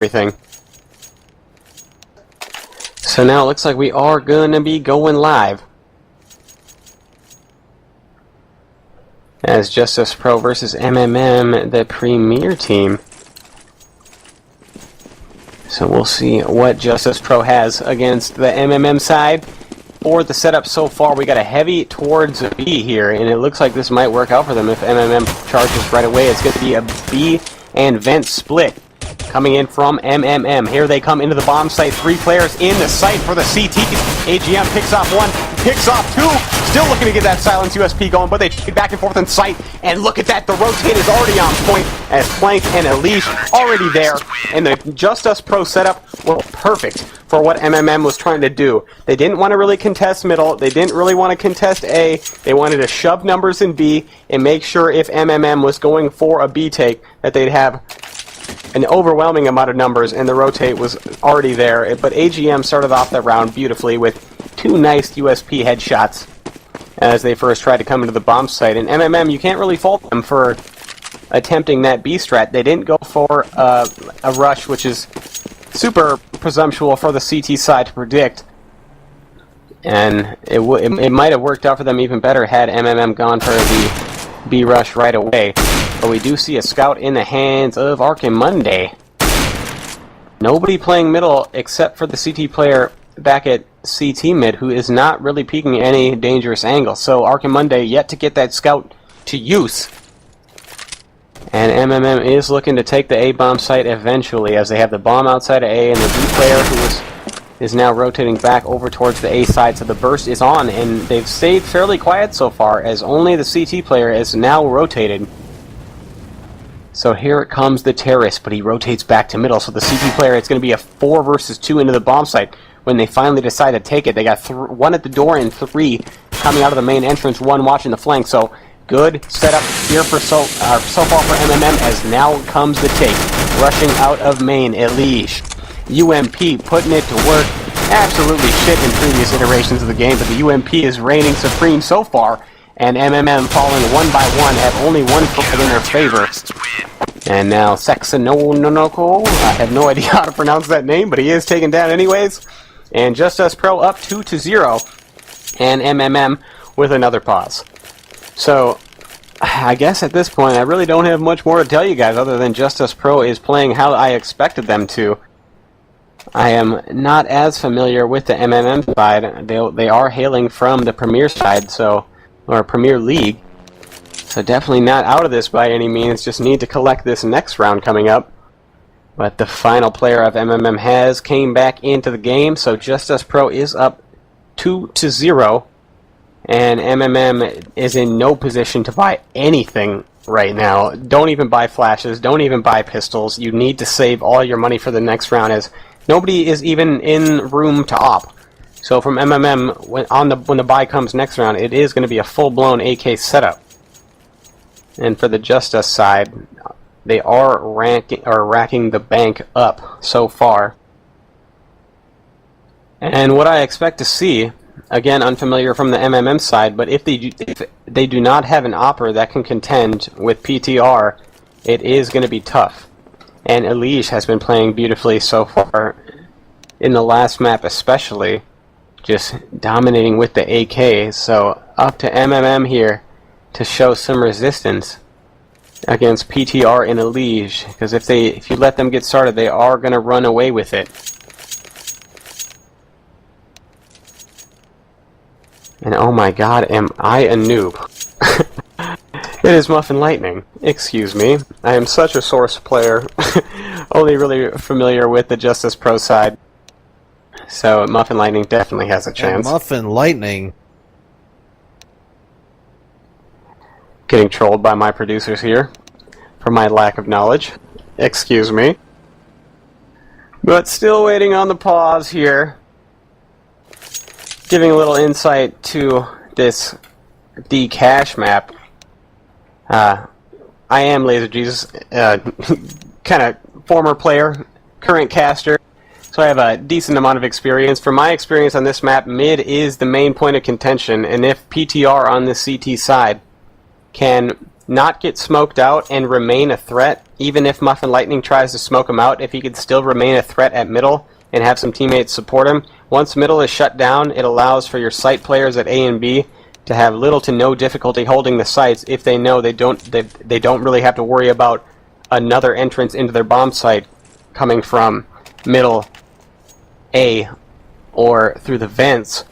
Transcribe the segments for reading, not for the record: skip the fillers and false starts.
everything. So now it looks like we are going to be going live. As JusTus Pro versus MMM, the Premier team. So we'll see what JusTus Pro has against the MMM side. For the setup so far, we got a heavy towards B here, and it looks like this might work out for them if MMM charges right away. It's going to be a B and vent split coming in from MMM. Here they come into the bomb site. 3 players in the site for the CT. AGM picks off 1, picks off 2. Still looking to get that silence USP going, but they trade back and forth in sight. And look at that, the rotate is already on point as Plank and Elish already there. And the JusTus Pro setup was perfect for what MMM was trying to do. They didn't want to really contest middle. They didn't really want to contest A. They wanted to shove numbers in B and make sure if MMM was going for a B take that they'd have an overwhelming amount of numbers, and the rotate was already there. But AGM started off that round beautifully with 2 nice USP headshots as they first tried to come into the bomb site. And MMM, you can't really fault them for attempting that B strat. They didn't go for a rush, which is super presumptuous for the CT side to predict. And it might have worked out for them even better had MMM gone for the B rush right away. But we do see a scout in the hands of Monday. Nobody playing middle except for the CT player back at CT mid, who is not really peeking any dangerous angle. So Monday yet to get that scout to use. And MMM is looking to take the A bomb site eventually, as they have the bomb outside of A and the B player who is now rotating back over towards the A side. So the burst is on, and they've stayed fairly quiet so far, as only the CT player is now rotated. So here it comes the terrorist, but he rotates back to middle. So the CT player, it's going to be a 4 versus 2 into the bomb site. When they finally decide to take it, they got 1 at the door and 3 coming out of the main entrance, 1 watching the flank. So good setup here for so far for MMM, as now comes the take. Rushing out of main, Elish. UMP putting it to work. Absolutely shit in previous iterations of the game, but the UMP is reigning supreme so far. And MMM falling 1 by 1, have only 1 flag in their favor. And now Sexanonoko, I have no idea how to pronounce that name, but he is taken down anyways. And JusTus Pro up 2-0, and MMM with another pause. So, I guess at this point I really don't have much more to tell you guys other than JusTus Pro is playing how I expected them to. I am not as familiar with the MMM side. They are hailing from the Premier side, or Premier League. So definitely not out of this by any means, just need to collect this next round coming up. But the final player of MMM came back into the game, so JusTus Pro is up 2-0, and MMM is in no position to buy anything right now. Don't even buy flashes, don't even buy pistols. You need to save all your money for the next round, as nobody is even in room to op. So from MMM, when the buy comes next round, it is going to be a full-blown AK setup. And for the JusTus side, they are racking the bank up so far. And what I expect to see, again unfamiliar from the MMM side, but if they do not have an opper that can contend with PTR, it is going to be tough. And Elish has been playing beautifully so far in the last map especially, just dominating with the AK. So up to MMM here to show some resistance against PTR and Elish, because if you let them get started, they are going to run away with it. And oh my god, am I a noob? It is Muffin Lightning. Excuse me. I am such a source player. Only really familiar with the JusTus Pro side. So Muffin Lightning definitely has a chance. And Muffin Lightning. Getting trolled by my producers here for my lack of knowledge. Excuse me. But still waiting on the pause here. Giving a little insight to this D-Cache map. I am Laser Jesus, kind of former player, current caster, so I have a decent amount of experience. From my experience on this map, mid is the main point of contention, and if PTR on the CT side can not get smoked out and remain a threat, even if Muffin Lightning tries to smoke him out, if he could still remain a threat at middle and have some teammates support him. Once middle is shut down, it allows for your site players at A and B to have little to no difficulty holding the sites if they know they don't really have to worry about another entrance into their bomb site coming from middle A or through the vents.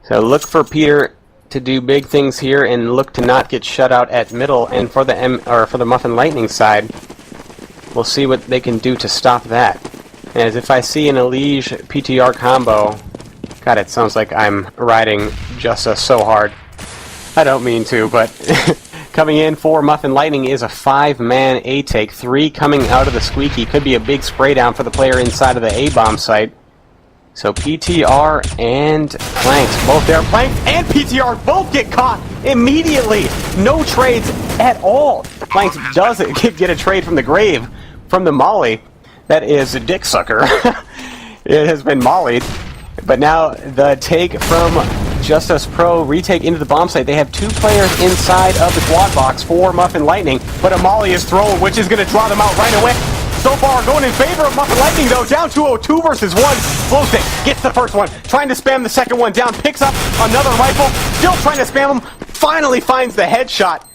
So look for Peter to do big things here and look to not get shut out at middle. And for the Muffin Lightning side, we'll see what they can do to stop that. As if I see an Elige PTR combo, God, it sounds like I'm riding JusTus so hard. I don't mean to, but coming in for Muffin Lightning is a 5-man A-take. 3 coming out of the squeaky. Could be a big spray down for the player inside of the A-bomb site. So PTR and Planks, both there. Planks and PTR both get caught immediately. No trades at all. Planks does get a trade from the grave, from the Molly. That is a dick sucker. It has been mollied. But now the take from JusTus Pro, retake into the bomb site. They have 2 players inside of the quad box for Muffin Lightning, but a molly is thrown, which is going to draw them out right away. So far, going in favor of Muffin Lightning, though, down 2-0-2 versus 1. FACEIT gets the first one, trying to spam the second one down, picks up another rifle, still trying to spam him, finally finds the headshot.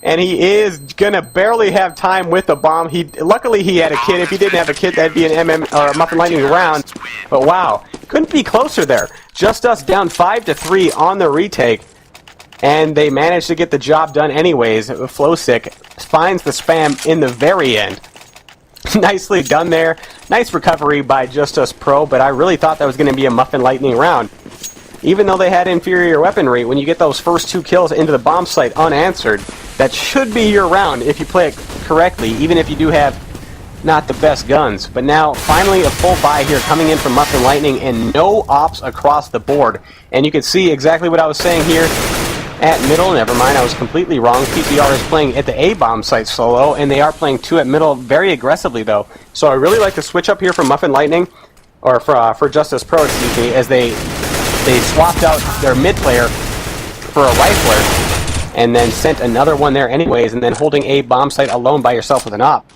And he is gonna barely have time with the bomb. Luckily he had a kid. If he didn't have a kid, that'd be an or a Muffin Lightning round. But wow, couldn't be closer there. JusTus down 5-3 on the retake, and they managed to get the job done anyways. FACEIT finds the spam in the very end. Nicely done there. Nice recovery by JusTus Pro, but I really thought that was going to be a Muffin Lightning round. Even though they had inferior weaponry, when you get those first 2 kills into the bomb site unanswered, that should be your round if you play it correctly, even if you do have not the best guns. But now, finally, a full buy here coming in from Muffin Lightning, and no ops across the board. And you can see exactly what I was saying here at middle. Never mind, I was completely wrong. PTR is playing at the A-bomb site solo, and they are playing 2 at middle very aggressively, though. So I really like the switch up here from Muffin Lightning, or for JusTus Pro, excuse me, as they swapped out their mid player for a rifler, and then sent another one there anyways, and then holding a bomb site alone by yourself with an op.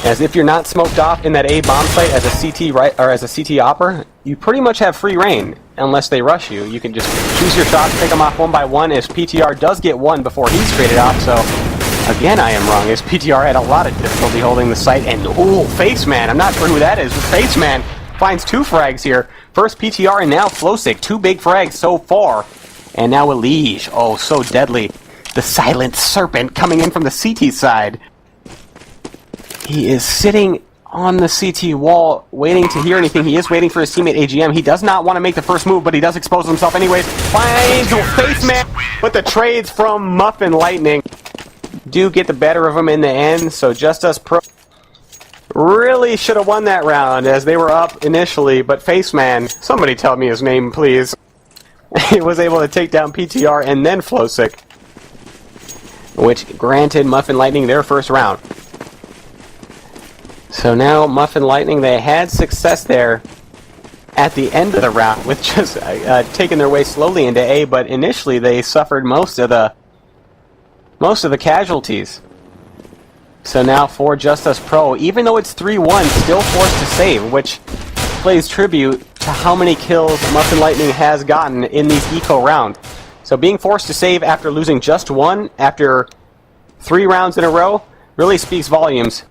As if you're not smoked off in that A bomb site as a CT or as a CT opper, you pretty much have free reign unless they rush you. You can just choose your shots, pick them off one by one. As PTR does get one before he's traded off, so again I am wrong. As PTR had a lot of difficulty holding the site, and FaceMan, I'm not sure who that is, but FaceMan finds 2 frags here. First PTR and now FACEIT, 2 big frags so far. And now Elige, oh so deadly. The Silent Serpent coming in from the CT side. He is sitting on the CT wall waiting to hear anything. He is waiting for his teammate AGM. He does not want to make the first move, but he does expose himself anyways. Finds FaceMan, but the trades from Muffin Lightning do get the better of him in the end. So JusTus Pro really should have won that round as they were up initially, but FaceMan, somebody tell me his name please, he was able to take down PTR and then FACEIT, which granted Muffin Lightning their first round. So now Muffin Lightning, they had success there at the end of the round with just taking their way slowly into A, but initially they suffered most of the casualties. So now for JusTus Pro, even though it's 3-1, still forced to save, which plays tribute to how many kills Muffin Lightning has gotten in these eco rounds. So being forced to save after losing just 1 after 3 rounds in a row really speaks volumes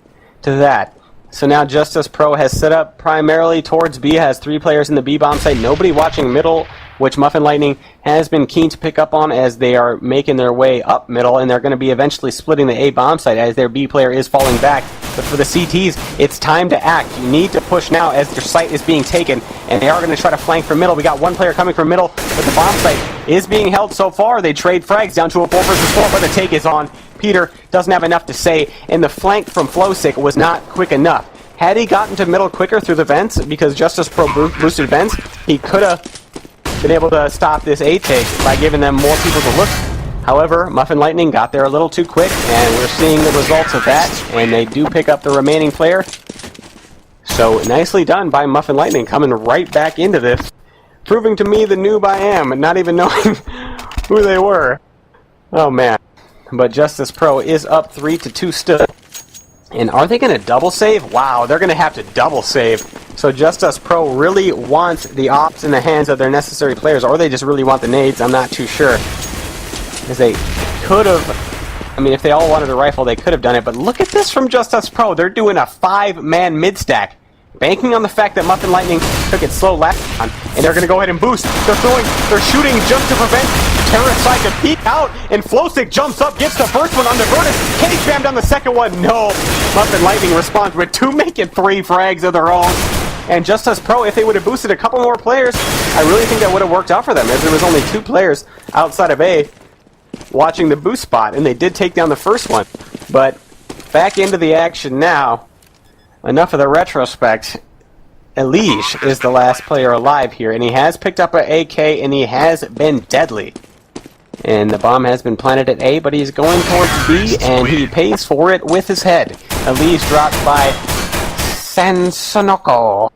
to that. So now JusTus Pro has set up primarily towards B, has 3 players in the B bomb site, nobody watching middle, which Muffin Lightning has been keen to pick up on as they are making their way up middle, and they're going to be eventually splitting the A bomb site as their B player is falling back. But for the CTs, it's time to act. You need to push now as their site is being taken, and they are going to try to flank from middle. We got 1 player coming from middle, but the bomb site is being held so far. They trade frags down to a 4 versus 4, but the take is on. Peter doesn't have enough to say, and the flank from FACEIT was not quick enough. Had he gotten to middle quicker through the vents, because JusTus Pro boosted vents, he could have been able to stop this A-take by giving them more people to look. However, Muffin Lightning got there a little too quick, and we're seeing the results of that, and they do pick up the remaining player. So nicely done by Muffin Lightning, coming right back into this, proving to me the noob I am, and not even knowing who they were. Oh man. but JusTus Pro is up 3-2 still. And are they going to double save? Wow, they're going to have to double save. So JusTus Pro really wants the ops in the hands of their necessary players, or they just really want the nades. I'm not too sure. Because they could have, I mean, if they all wanted a rifle, they could have done it. But look at this from JusTus Pro. They're doing a 5-man mid-stack, banking on the fact that Muffin Lightning took it slow last time, and they're going to go ahead and boost. They're shooting just to prevent Terrorist side to peek out, and Flowstick jumps up, gets the first one on the Virtus. Can he spam down the second one? No. Muffin Lightning responds with 2, making 3 frags of their own. And JusTus Pro, if they would have boosted a couple more players, I really think that would have worked out for them, as there was only 2 players outside of A watching the boost spot, and they did take down the first one. But back into the action now. Enough of the retrospect. Elige is the last player alive here, and he has picked up an AK, and he has been deadly. And the bomb has been planted at A, but he's going towards B, and he pays for it with his head. Elige dropped by Sansonoko.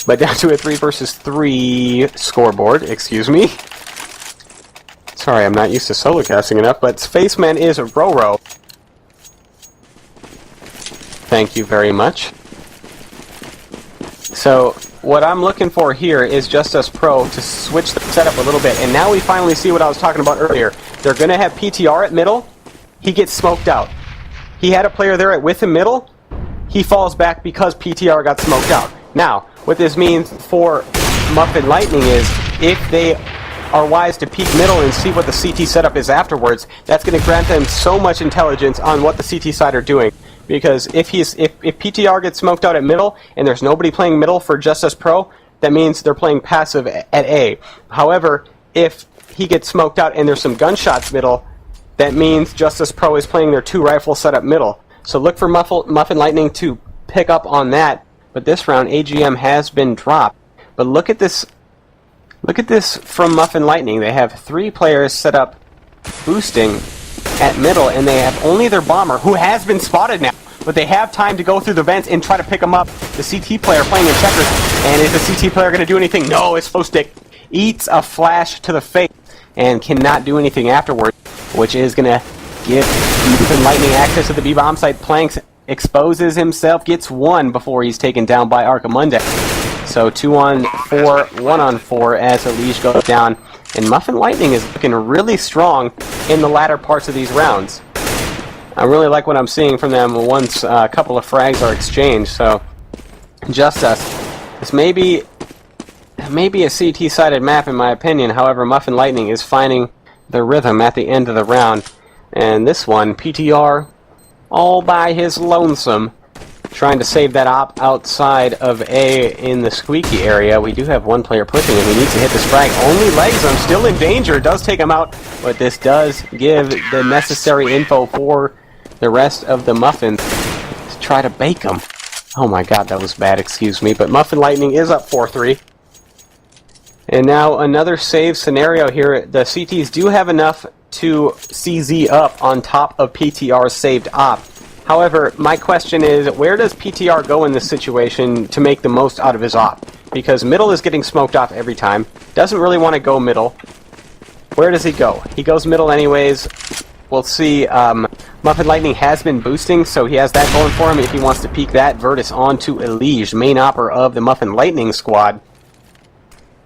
But down to a 3 versus 3 scoreboard, excuse me. Sorry, I'm not used to solo casting enough, but Spaceman is a Roro. Thank you very much. So, what I'm looking for here is JusTus Pro to switch the setup a little bit, and now we finally see what I was talking about earlier. They're going to have PTR at middle. He gets smoked out. He had a player there with him middle. He falls back because PTR got smoked out. Now, what this means for Muffin Lightning is, if they are wise to peek middle and see what the CT setup is afterwards, that's going to grant them so much intelligence on what the CT side are doing. Because if PTR gets smoked out at middle and there's nobody playing middle for JusTus Pro, that means they're playing passive at A. However, if he gets smoked out and there's some gunshots middle, that means JusTus Pro is playing their 2 rifle setup middle. So look for Muffin Lightning to pick up on that. But this round, AGM has been dropped. But look at this. Look at this from Muffin Lightning. They have 3 players set up boosting at middle, and they have only their bomber, who has been spotted now. But they have time to go through the vents and try to pick him up. The CT player playing in checkers. And is the CT player going to do anything? No, his Flowstick eats a flash to the face and cannot do anything afterwards, which is going to give Muffin Lightning access to the B-bomb site. Planks exposes himself, gets 1 before he's taken down by Archimonde. So 2-on-4, 1-on-4 as Elige goes down. And Muffin Lightning is looking really strong in the latter parts of these rounds. I really like what I'm seeing from them once a couple of frags are exchanged. So, JusTus, this may be a CT-sided map in my opinion. However, Muffin Lightning is finding the rhythm at the end of the round. And this one, PTR, all by his lonesome, trying to save that op outside of A in the squeaky area. We do have 1 player pushing him. He needs to hit this frag. Only legs him. Still in danger. Does take him out. But this does give the necessary info for the rest of the Muffins to try to bake him. Oh my god, that was bad. Excuse me. But Muffin Lightning is up 4-3. And now another save scenario here. The CTs do have enough to CZ up on top of PTR's saved op. However, my question is, where does PTR go in this situation to make the most out of his op? Because middle is getting smoked off every time. Doesn't really want to go middle. Where does he go? He goes middle anyways. We'll see. Muffin Lightning has been boosting, so he has that going for him if he wants to peek that Virtus onto Elige, main opper of the Muffin Lightning squad.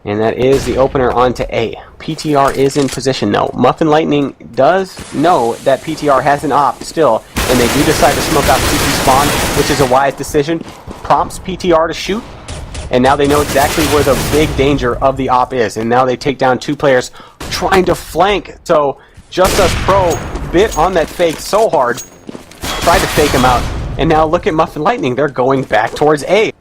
And that is the opener onto A. PTR is in position now. Muffin Lightning does know that PTR has an op still, and they do decide to smoke out CT spawn, which is a wise decision. Prompts PTR to shoot, and now they know exactly where the big danger of the op is. And now they take down 2 players trying to flank. So JusTus Pro bit on that fake so hard, tried to fake him out, and now look at Muffin Lightning. They're going back towards A.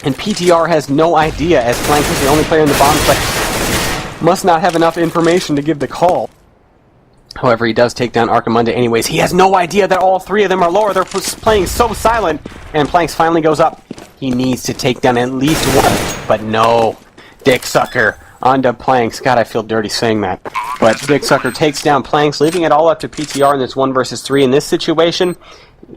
And PTR has no idea, as Plank is the only player in the bomb site. Must not have enough information to give the call. However, he does take down Archimonde anyways. He has no idea that all 3 of them are lower. They're playing so silent. And Planks finally goes up. He needs to take down at least 1. But no. Dick Sucker onto Planks. God, I feel dirty saying that. But Dick Sucker takes down Planks, leaving it all up to PTR in this 1 versus 3. In this situation,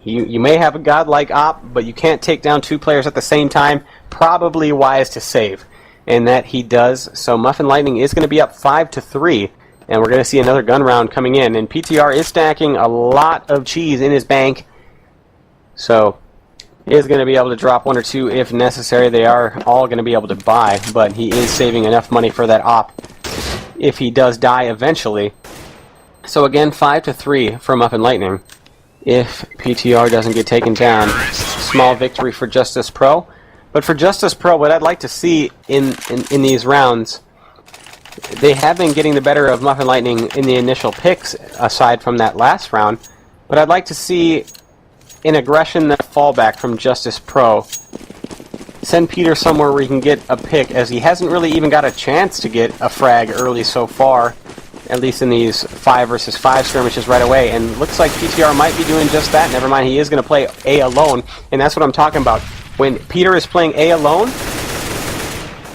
you may have a godlike op, but you can't take down 2 players at the same time. Probably wise to save. And that he does. So Muffin Lightning is going to be up 5-3. And we're going to see another gun round coming in. And PTR is stacking a lot of cheese in his bank. So he is going to be able to drop one or two if necessary. They are all going to be able to buy, but he is saving enough money for that op if he does die eventually. So again, 5-3 for Muffin Lightning. If PTR doesn't get taken down, small victory for JusTus Pro. But for JusTus Pro, what I'd like to see in these rounds, they have been getting the better of Muffin Lightning in the initial picks, aside from that last round. But I'd like to see an aggression, that fallback from JusTus Pro. Send Peter somewhere where he can get a pick, as he hasn't really even got a chance to get a frag early so far, at least in these 5 versus 5 skirmishes right away. And looks like PTR might be doing just that. Never mind, he is going to play A alone, and that's what I'm talking about. When Peter is playing A alone,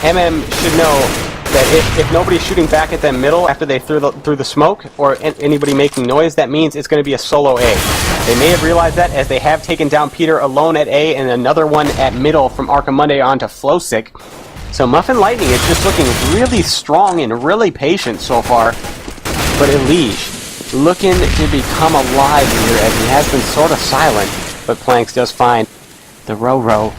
MM should know that if nobody's shooting back at them middle after they threw the smoke, or anybody making noise, that means it's going to be a solo A. They may have realized that, as they have taken down Peter alone at A and another one at middle from Archimonde onto Flowsick. So Muffin Lightning is just looking really strong and really patient so far. But Elige looking to become alive here, as he has been sort of silent, but Planks does find the Ro-Ro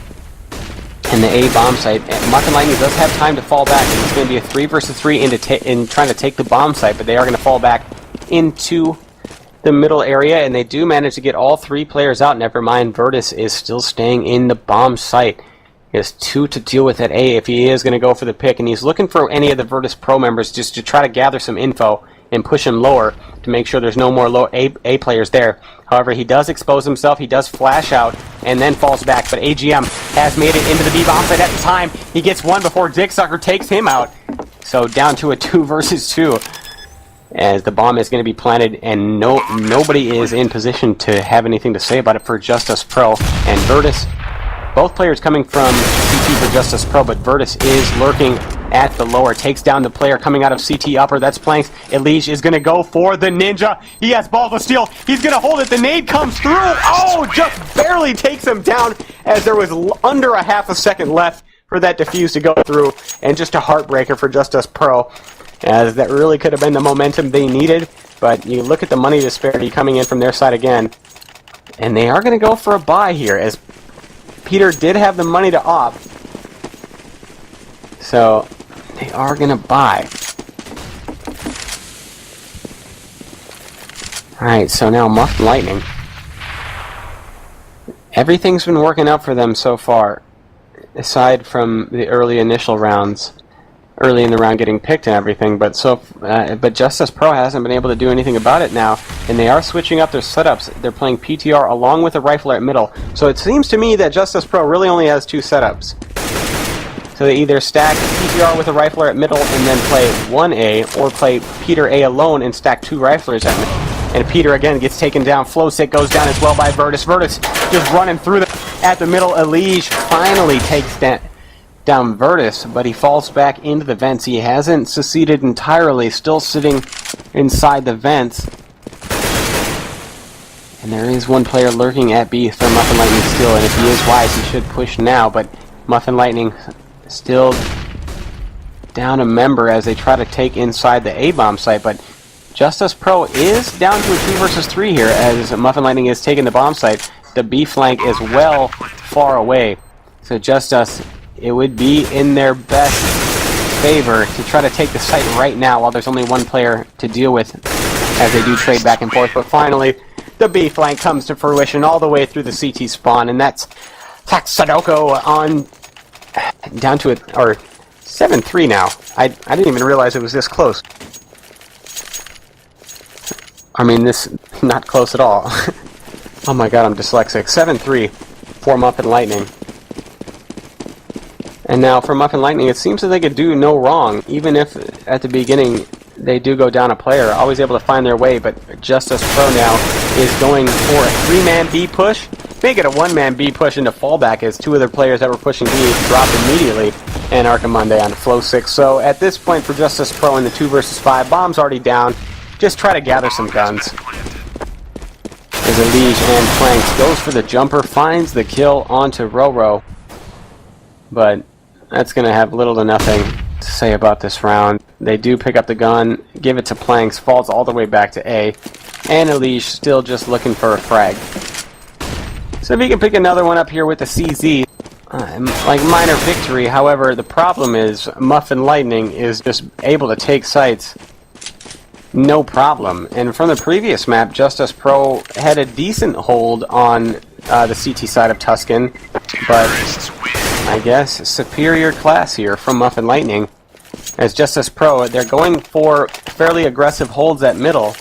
and the A bomb site. And Muffin Lightning does have time to fall back, and it's going to be a 3 versus 3 in trying to take the bomb site, but they are going to fall back into the middle area, and they do manage to get all 3 players out. Never mind, Virtus is still staying in the bomb site. He has 2 to deal with at A if he is going to go for the pick, and he's looking for any of the Virtus Pro members just to try to gather some info and push him lower to make sure there's no more low A players there. However, he does expose himself, he does flash out, and then falls back. But AGM has made it into the B-bomb site at the time. He gets one before Dicksucker takes him out. So down to a 2 versus 2. As the bomb is going to be planted, and nobody is in position to have anything to say about it for JusTus Pro. And Virtus, both players coming from CT for JusTus Pro, but Virtus is lurking at the lower, takes down the player coming out of CT upper. That's Planks. Elige is going to go for the ninja. He has balls of steel. He's going to hold it. The nade comes through. Oh, just barely takes him down, as there was under a half a second left for that defuse to go through. And just a heartbreaker for JusTus Pro, as that really could have been the momentum they needed. But you look at the money disparity coming in from their side again, and they are going to go for a buy here, as Peter did have the money to opt. So they are going to buy. Alright, so now Muffin Lightning. Everything's been working out for them so far, aside from the early initial rounds. Early in the round getting picked and everything, but JusTus Pro hasn't been able to do anything about it now, and they are switching up their setups. They're playing PTR along with a rifler at middle. So it seems to me that JusTus Pro really only has 2 setups. So they either stack PTR with a rifler at middle and then play 1A, or play Peter A alone and stack 2 riflers at middle. And Peter again gets taken down. Flowsick goes down as well by Virtus. Virtus just running through at the middle. Elige finally takes down Virtus, but he falls back into the vents. He hasn't seceded entirely, still sitting inside the vents. And there is one player lurking at B for Muffin Lightning still, and if he is wise, he should push now, but Muffin Lightning still down a member as they try to take inside the A-bomb site, but JusTus Pro is down to a 2 versus 3 here, as Muffin Lightning is taking the bomb site. The B flank is well far away, so JusTus, it would be in their best favor to try to take the site right now while there's only one player to deal with, as they do trade back and forth. But finally, the B flank comes to fruition all the way through the CT spawn, and that's Sadoko on down to it, or 7-3 now. I didn't even realize it was this close. I mean, this not close at all. Oh my god, I'm dyslexic. 7-3 for Muffin Lightning. And now for Muffin Lightning, it seems that they could do no wrong, even if at the beginning they do go down a player, always able to find their way. But JusTus Pro now is going for a 3-man B push. Make it a 1-man B push into fallback, as 2 other players that were pushing B dropped immediately, and Archimonde on flow 6. So at this point for JusTus Pro in the 2 versus 5, bomb's already down. Just try to gather some guns. As Elige and Planks goes for the jumper, finds the kill onto Ro-Ro, but that's going to have little to nothing to say about this round. They do pick up the gun, give it to Planks, falls all the way back to A, and Elish still just looking for a frag. So if he can pick another one up here with the CZ, like minor victory. However, the problem is Muffin Lightning is just able to take sites no problem. And from the previous map, JusTus Pro had a decent hold on the CT side of Tuscan, but I guess superior class here from Muffin Lightning. As JusTus Pro, they're going for fairly aggressive holds at middle,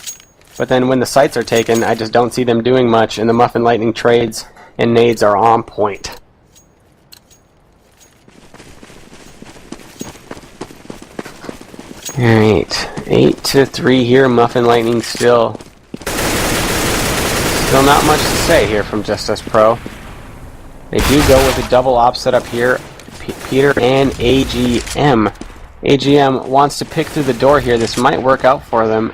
but then when the sites are taken, I just don't see them doing much, and the Muffin Lightning trades and nades are on point. Alright, 8-3 here. Muffin Lightning still not much to say here from JusTus Pro. They do go with a double op setup here. Peter and AGM. AGM wants to pick through the door here. This might work out for them,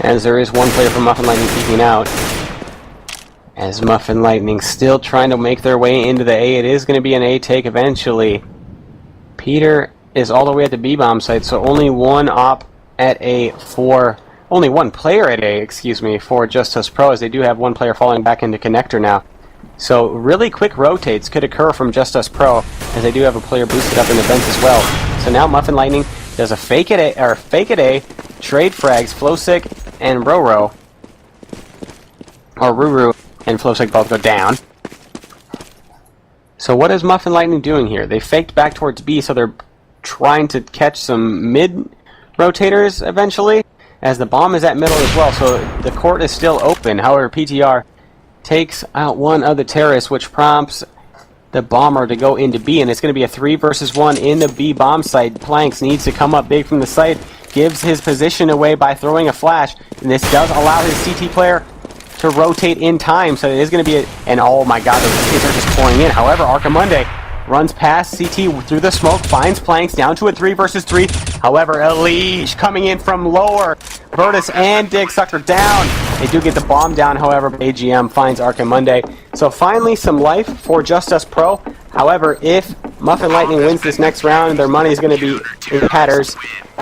as there is one player from Muffin Lightning peeking out. As Muffin Lightning still trying to make their way into the A. It is going to be an A take eventually. Peter is all the way at the B-bomb site, so only one op at A for... Only one player at A, excuse me, for JusTus Pro, as they do have one player falling back into connector now. So really quick rotates could occur from JusTus Pro, as they do have a player boosted up in the vents as well. So now Muffin Lightning does a fake at A, trade frags, Flowsick and Roro. Or Ruru and Flowsick both go down. So what is Muffin Lightning doing here? They faked back towards B, so they're trying to catch some mid rotators eventually, as the bomb is at middle as well, so the court is still open. However, PTR takes out one of the terrorists, which prompts the bomber to go into B, and it's going to be a 3 versus 1 in the B bomb site. Planks needs to come up big from the site, gives his position away by throwing a flash, and this does allow his CT player to rotate in time, so it is going to be and oh my god, those kids are just pouring in. However, Archimonde runs past CT through the smoke, finds Planks down to a 3 versus 3. However, Elish coming in from lower. Virtus and Dig Sucker down. They do get the bomb down, however, AGM finds Archimonde. So finally some life for JusTus Pro. However, if Muffin Lightning wins this next round, their money is going to be in tatters.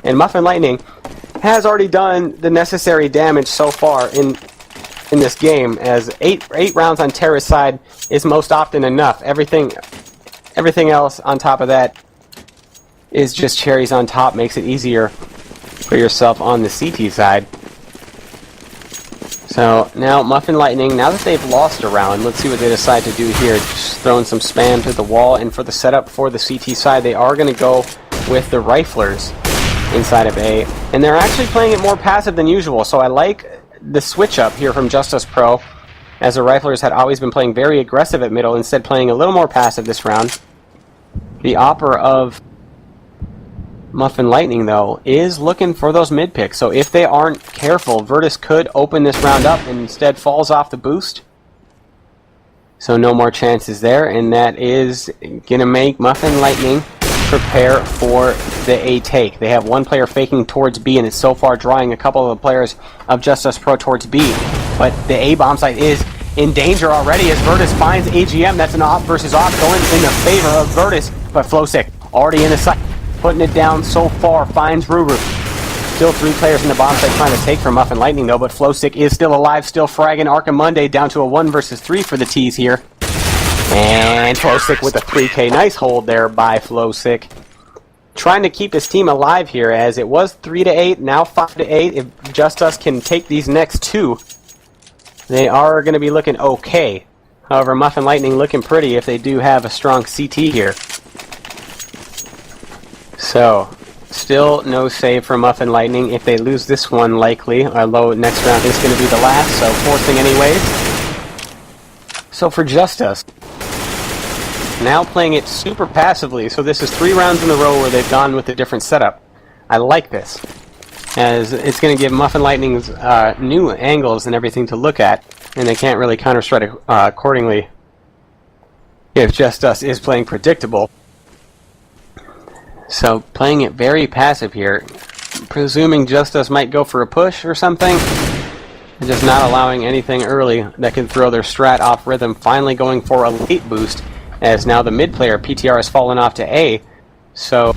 And Muffin Lightning has already done the necessary damage so far in this game, as 8 rounds on Terra's side is most often enough. Everything else on top of that is just cherries on top, makes it easier for yourself on the CT side. So now Muffin Lightning, now that they've lost a round, let's see what they decide to do here. Just throwing some spam to the wall, and for the setup for the CT side, they are going to go with the riflers inside of A, and they're actually playing it more passive than usual, so I like the switch up here from JusTus Pro, as the riflers had always been playing very aggressive at middle, instead playing a little more passive this round. The opera of Muffin Lightning, though, is looking for those mid picks, so if they aren't careful, Virtus could open this round up and instead falls off the boost. So no more chances there, and that is going to make Muffin Lightning prepare for the A take. They have one player faking towards B, and it's so far drawing a couple of the players of JusTus Pro towards B, but the A bomb site is in danger already as Virtus finds AGM. That's an off versus off going in the favor of Virtus, but Flowsick already in the site, putting it down so far, finds Ruru. Still 3 players in the bomb site trying to take from Muffin Lightning, though, but Flowsick is still alive, still fragging Archimonde down to a 1 versus 3 for the T's here. And Flowsick with a 3K. Nice hold there by Flowsick. Trying to keep his team alive here, as it was 3-8, now 5-8. If JusTus can take these next 2, they are going to be looking okay. However, Muffin Lightning looking pretty if they do have a strong CT here. So, still no save for Muffin Lightning. If they lose this one, likely, although next round is going to be the last, so forcing anyways. So for JusTus, now playing it super passively, so this is 3 rounds in a row where they've gone with a different setup. I like this, as it's going to give Muffin Lightning's new angles and everything to look at, and they can't really counter-strike accordingly if JusTus is playing predictable. So playing it very passive here, presuming JusTus might go for a push or something, and just not allowing anything early that can throw their strat off rhythm, finally going for a late boost, as now the mid player, PTR, has fallen off to A. So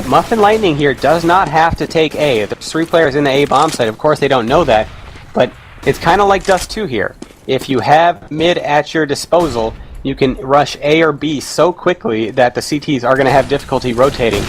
Muffin Lightning here does not have to take A. There's 3 players in the A bomb site. Of course, they don't know that, but it's kind of like Dust 2 here. If you have mid at your disposal, you can rush A or B so quickly that the CTs are going to have difficulty rotating.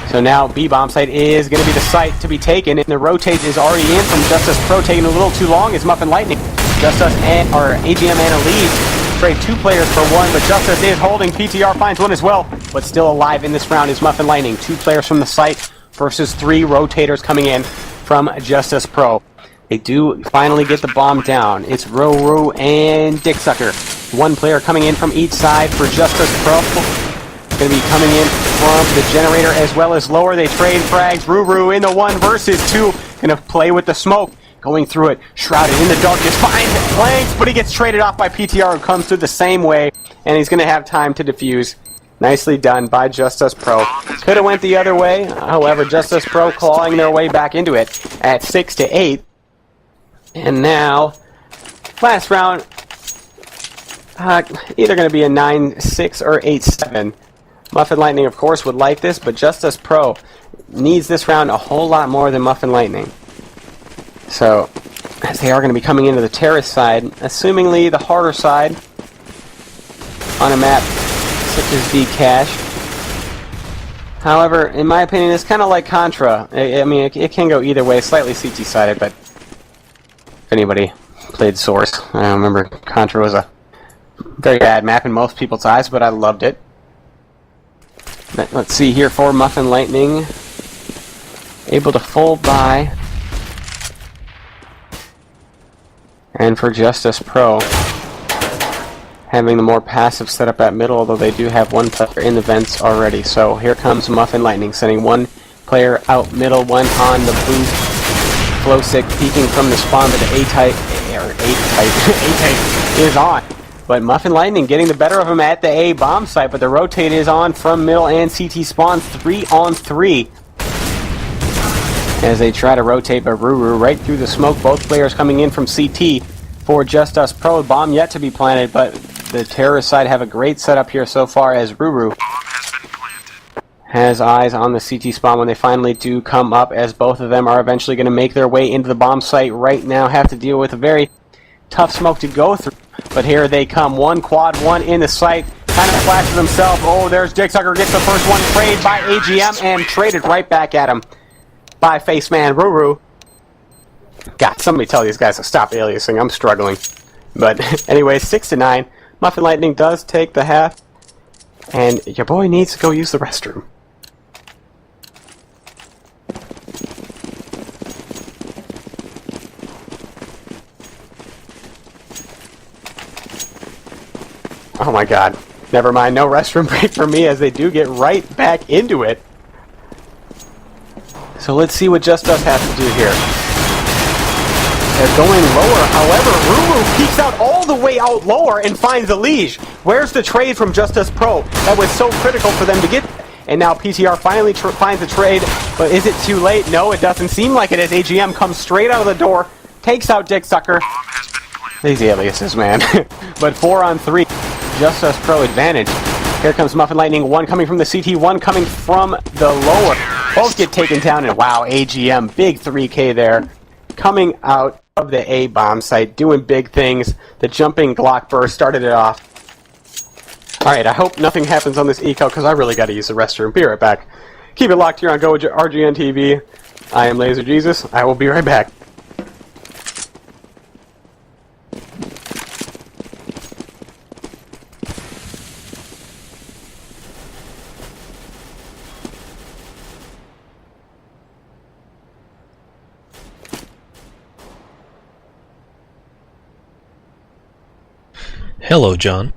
So now B bomb site is going to be the site to be taken, and the rotate is already in from JusTus Pro, taking a little too long as Muffin Lightning. JusTus and or AGM and Elise trade 2 players for 1, but JusTus is holding. PTR finds 1 as well, but still alive in this round is Muffin Lightning. 2 players from the site versus 3 rotators coming in from JusTus Pro. They do finally get the bomb down. It's Ruru and Dicksucker. 1 player coming in from each side for JusTus Pro. Going to be coming in from the generator as well as lower. They trade frags. Ruru in the 1 versus 2. Going to play with the smoke. Going through it. Shrouded in the darkness. Finds flanks, but he gets traded off by PTR, who comes through the same way. And he's going to have time to defuse. Nicely done by JusTus Pro. Could have went the other way. However, JusTus Pro clawing their way back into it at 6-8. And now, last round, either going to be a 9-6 or 8-7. Muffin Lightning, of course, would like this, but JusTus Pro needs this round a whole lot more than Muffin Lightning. So, as they are going to be coming into the terrace side, assumingly the harder side on a map such as Bcash. However, in my opinion, it's kind of like Contra. I mean, it can go either way, slightly CT-sided, but if anybody played Source, I remember Contra was a very bad map in most people's eyes, but I loved it. Let's see here for Muffin Lightning. Able to fold by. And for JusTus Pro, having the more passive setup at middle, although they do have 1 player in the vents already. So here comes Muffin Lightning, sending 1 player out middle, 1 on the boost. Flowsick peeking from the spawn, but the A-type is on. But Muffin Lightning getting the better of him at the A bomb site, but the rotate is on from middle and CT spawns 3-on-3. As they try to rotate, but Ruru right through the smoke. Both players coming in from CT for JusTus Pro. Bomb yet to be planted, but the terrorist side have a great setup here so far as Ruru has eyes on the CT spawn when they finally do come up, as both of them are eventually going to make their way into the bomb site right now. Have to deal with a very tough smoke to go through. But here they come. 1 quad, 1 in the site. Kind of flashes himself. Oh, there's Dicksucker. Gets the first one. Trade by AGM and traded right back at him by Faceman Ruru. God, somebody tell these guys to stop aliasing. I'm struggling. But anyway, 6-9. Muffin Lightning does take the half. And your boy needs to go use the restroom. Oh my god. Never mind, no restroom break for me as they do get right back into it. So let's see what JusTus has to do here. They're going lower, however, Ruru peeks out all the way out lower and finds a leash. Where's the trade from JusTus Pro? That was so critical for them to get. And now PTR finally finds a trade, but is it too late? No, it doesn't seem like it as AGM comes straight out of the door, takes out Dicksucker. These aliases, man. But 4-on-3. JusTus Pro advantage. Here comes Muffin Lightning, 1 coming from the CT, 1 coming from the lower. Both get taken down, and wow, AGM, big 3K there. Coming out of the A bomb site, doing big things. The jumping Glock burst started it off. Alright, I hope nothing happens on this eco, because I really got to use the restroom. Be right back. Keep it locked here on RGN TV. I am Laser Jesus. I will be right back. Hello, John.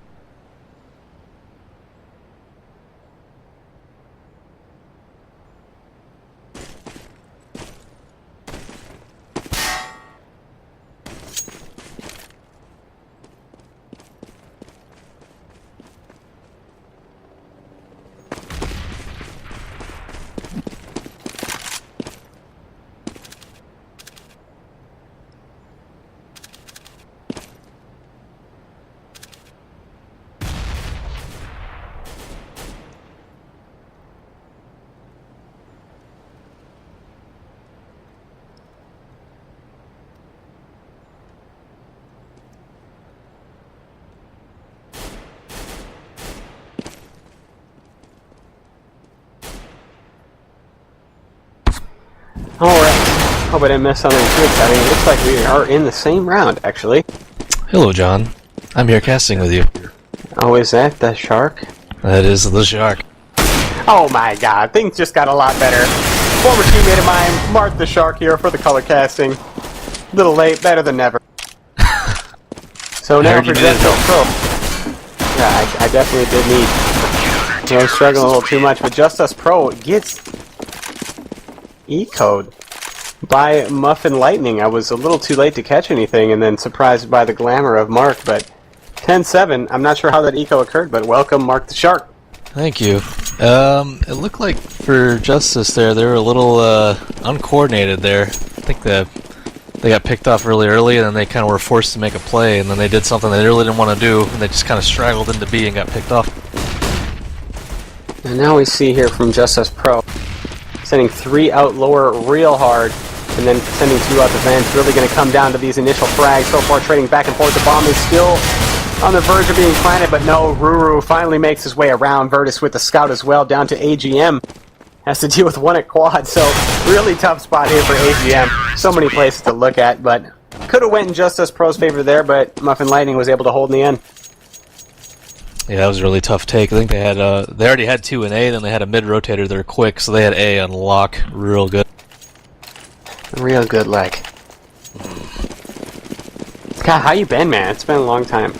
Alright. Hope I didn't miss something too exciting. It looks like we are in the same round, actually. Hello, John. I'm here casting with you. Oh, is that the shark? That is the shark. Oh my god, things just got a lot better. Former teammate of mine, Mark the Shark here for the color casting. Little late, better than never. So now for JusTus Pro. Yeah, I definitely did need. I was struggling a little too much, but JusTus Pro gets E-code by Muffin Lightning. I was a little too late to catch anything, and then surprised by the glamour of Mark, but 10-7. I'm not sure how that eco occurred, but welcome, Mark the Shark. Thank you. It looked like for JusTus there, they were a little uncoordinated there. I think they got picked off really early, and then they kind of were forced to make a play, and then they did something they really didn't want to do, and they just kind of straggled into B and got picked off. And now we see here from JusTus Pro, sending 3 out lower real hard, and then sending 2 out the vents. Really going to come down to these initial frags. So far trading back and forth. The bomb is still on the verge of being planted, but no, Ruru finally makes his way around. Virtus with the scout as well, down to AGM. Has to deal with 1 at quad, so really tough spot here for AGM. So many places to look at, but could have went in JusTus Pro's favor there, but Muffin Lightning was able to hold in the end. Yeah, that was a really tough take. I think they had they already had 2 in A, then they had a mid rotator there quick, so they had A on lock real good. Real good leg. God, how you been, man? It's been a long time.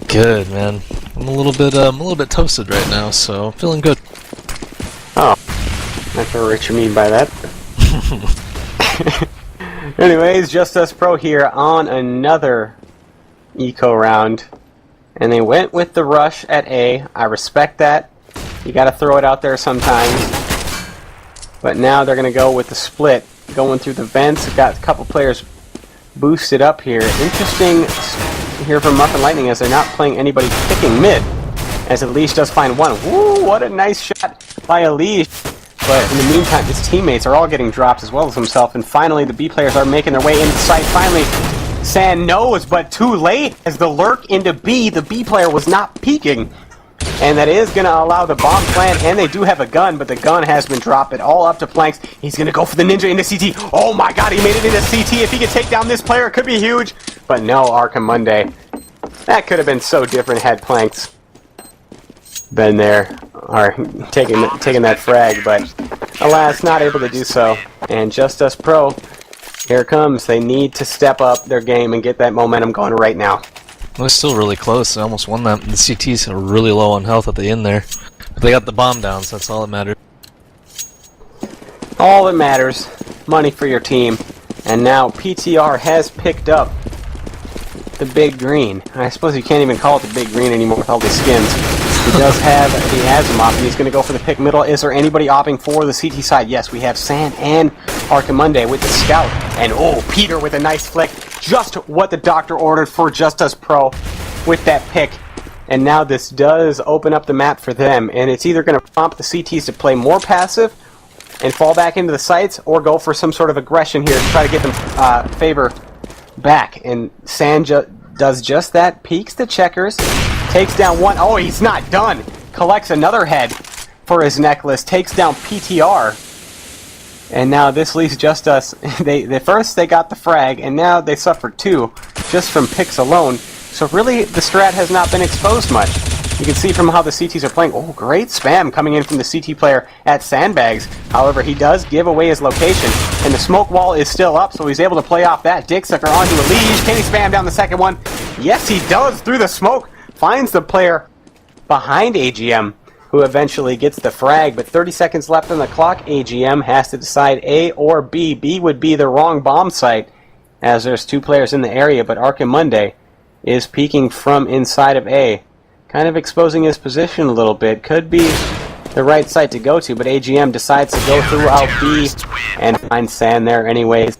Good, man. I'm a little bit toasted right now, so feeling good. Oh, not sure what you mean by that. Anyways, JusTus Pro here on another eco round, and they went with the rush at A. I respect that. You got to throw it out there sometimes. But now they're going to go with the split, going through the vents. Got a couple players boosted up here. Interesting here from Muffin Lightning as they're not playing anybody picking mid, as Elish does find one. Woo, what a nice shot by Elish. But in the meantime, his teammates are all getting dropped as well as himself, and finally the B players are making their way into sight. Finally, San knows, but too late as the lurk into B. The B player was not peeking, and that is going to allow the bomb plant, and they do have a gun, but the gun has been dropped. It all up to planks. He's going to go for the ninja into CT. Oh my god, he made it into CT. If he could take down this player, it could be huge. But no, Arkham Monday. That could have been so different had planks been there, or taking that frag, but alas, not able to do so. And JusTus Pro, here it comes. They need to step up their game and get that momentum going right now. Well, they're still really close. They almost won that. The CTs are really low on health at the end there. But they got the bomb down, so that's all that matters. All that matters, money for your team. And now PTR has picked up the big green. I suppose you can't even call it the big green anymore with all these skins. He does have the Azimov, and he's going to go for the pick middle. Is there anybody opting for the CT side? Yes, we have San and Archimonde with the scout. And oh, Peter with a nice flick. Just what the doctor ordered for JusTus Pro with that pick. And now this does open up the map for them. And it's either going to prompt the CTs to play more passive and fall back into the sites, or go for some sort of aggression here to try to get them favor back. And San does just that. Peeks the checkers. Takes down one. Oh, he's not done. Collects another head for his necklace. Takes down PTR. And now this leaves JusTus. First they got the frag, and now they suffered 2 just from picks alone. So really, the strat has not been exposed much. You can see from how the CTs are playing. Oh, great spam coming in from the CT player at Sandbags. However, he does give away his location, and the smoke wall is still up, so he's able to play off that. Dick Sucker onto a leash. Can he spam down the second one? Yes, he does through the smoke. Finds the player behind AGM, who eventually gets the frag, but 30 seconds left on the clock. AGM has to decide A or B. B would be the wrong bomb site, as there's 2 players in the area, but Archimonde is peeking from inside of A, kind of exposing his position a little bit. Could be the right site to go to, but AGM decides to go throughout B and find San there anyways.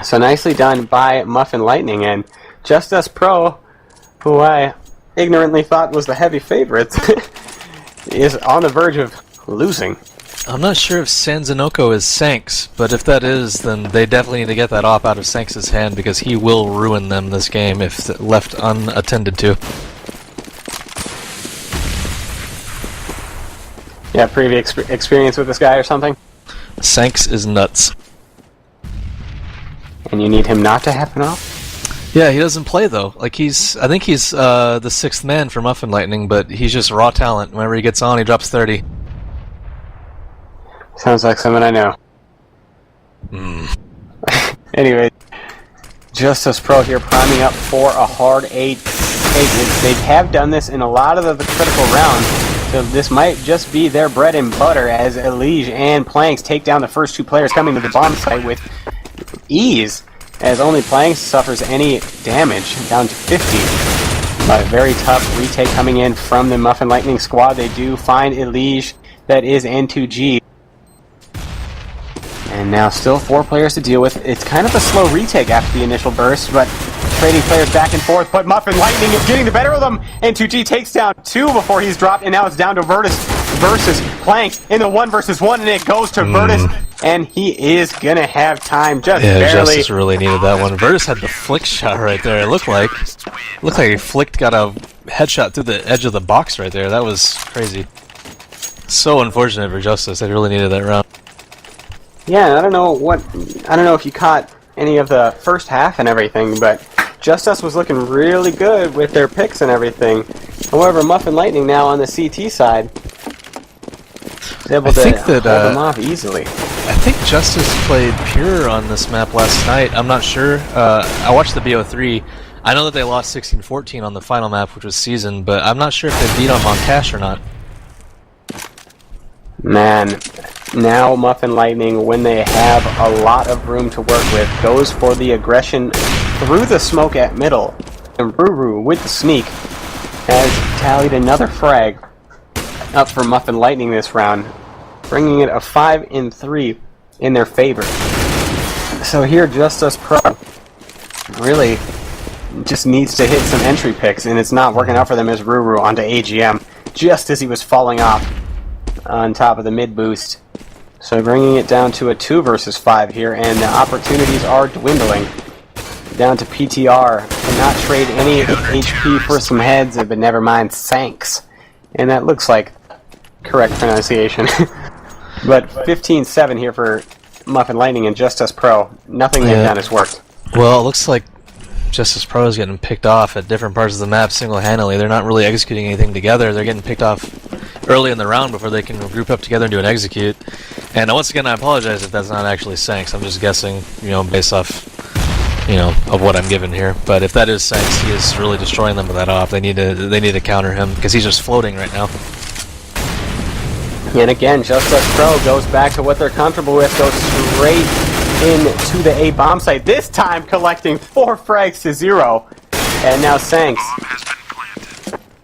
So nicely done by Muffin Lightning, and JusTus Pro, who I ignorantly thought was the heavy favorite, is on the verge of losing. I'm not sure if Sanzanoko is Sanks, but if that is, then they definitely need to get that off out of Sanks' hand, because he will ruin them this game if left unattended to. Yeah, previous experience with this guy or something? Sanks is nuts. And you need him not to happen off? Yeah, he doesn't play though. Like I think he's the sixth man for Muffin Lightning, but he's just raw talent. Whenever he gets on, he drops 30. Sounds like someone I know. Anyway, JusTus Pro here priming up for a hard 8. They have done this in a lot of the critical rounds, so this might just be their bread and butter as Elige and Planks take down the first 2 players coming to the bomb site with ease, as only Planks suffers any damage, down to 50. But a very tough retake coming in from the Muffin Lightning squad. They do find Elige, that is N2G. And now still 4 players to deal with. It's kind of a slow retake after the initial burst, but trading players back and forth. But Muffin Lightning is getting the better of them. And 2G takes down 2 before he's dropped, and now it's down to Virtus versus Planks in the 1 versus 1, and it goes to Virtus, and he is gonna have time just barely. JusTus really needed that one. Virtus had the flick shot right there. It looked like he got a headshot through the edge of the box right there. That was crazy. So unfortunate for JusTus. They really needed that round. Yeah, I don't know if you caught any of the first half and everything, but JusTus was looking really good with their picks and everything. However, Muffin Lightning now on the CT side is able to hold them off easily. I think JusTus played Pure on this map last night. I'm not sure. I watched the BO3. I know that they lost 16-14 on the final map, which was Season, but I'm not sure if they beat them on Cash or not. Man, now Muffin Lightning, when they have a lot of room to work with, goes for the aggression through the smoke at middle. And Ruru, with the sneak, has tallied another frag up for Muffin Lightning this round, bringing it a 5-3 in their favor. So here, JusTus Pro really just needs to hit some entry picks, and it's not working out for them as Ruru onto AGM, just as he was falling off on top of the mid boost. So bringing it down to a 2 versus 5 here, and the opportunities are dwindling. Down to PTR. Cannot trade any HP for some heads, but never mind, Sanks. And that looks like correct pronunciation. But 15-7 here for Muffin Lightning and JusTus Pro. Nothing they've done has worked. Well, it looks like JusTus Pro is getting picked off at different parts of the map single-handedly. They're not really executing anything together. They're getting picked off early in the round before they can group up together and do an execute. And once again, I apologize if that's not actually Sanks. I'm just guessing, based off, of what I'm given here. But if that is Sanks, he is really destroying them with that off. They need to counter him because he's just floating right now. And again, JusTus Pro goes back to what they're comfortable with, goes straight into the A bomb site. This time collecting 4 frags to 0. And now Sanks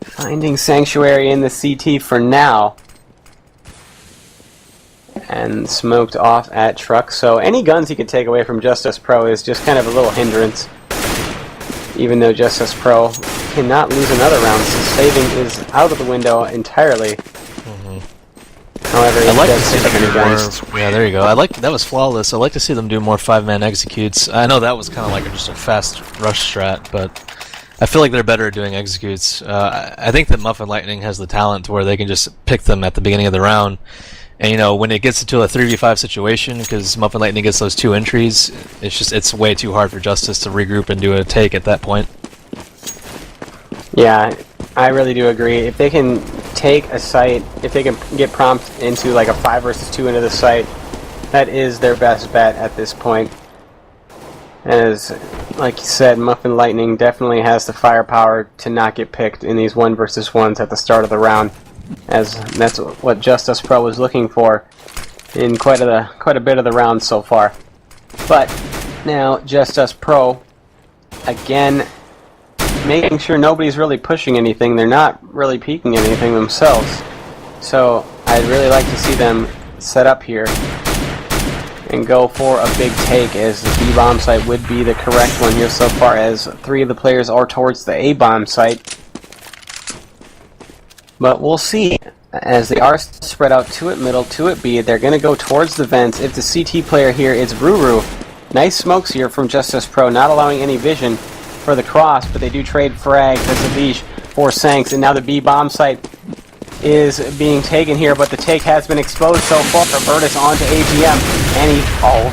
finding Sanctuary in the CT for now. And smoked off at truck. So any guns he could take away from JusTus Pro is just kind of a little hindrance. Even though JusTus Pro cannot lose another round, so saving is out of the window entirely. However, I like to see them do more. Yeah, there you go. That was flawless. I like to see them do more 5-man executes. I know that was kind of like just a fast rush strat, but I feel like they're better at doing executes. I think that Muffin Lightning has the talent to where they can just pick them at the beginning of the round. And when it gets into a 3v5 situation, because Muffin Lightning gets those 2 entries, it's way too hard for JusTus to regroup and do a take at that point. Yeah, I really do agree. If they can take a site, if they can get prompt into like a 5 versus 2 into the site, that is their best bet at this point. As, like you said, Muffin Lightning definitely has the firepower to not get picked in these 1 versus 1s at the start of the round, as that's what JusTus Pro was looking for in quite a bit of the round so far. But now JusTus Pro, again, making sure nobody's really pushing anything. They're not really peeking anything themselves. So I'd really like to see them set up here and go for a big take, as the B-bomb site would be the correct one here so far, as 3 of the players are towards the A-bomb site. But we'll see. As they are spread out to it middle, to it B, they're going to go towards the vents. If the CT player here is Ruru, nice smokes here from JusTus Pro, not allowing any vision for the cross, but they do trade frags as a leash for Sanks, and now the B bomb site is being taken here, but the take has been exposed so far. Virtus onto AGM, and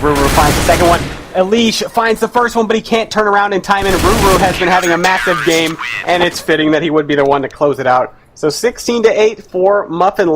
Ruru finds the second one. Elish finds the first one, but he can't turn around in time, and Ruru has been having a massive game, and it's fitting that he would be the one to close it out. So 16-8 for Muffin.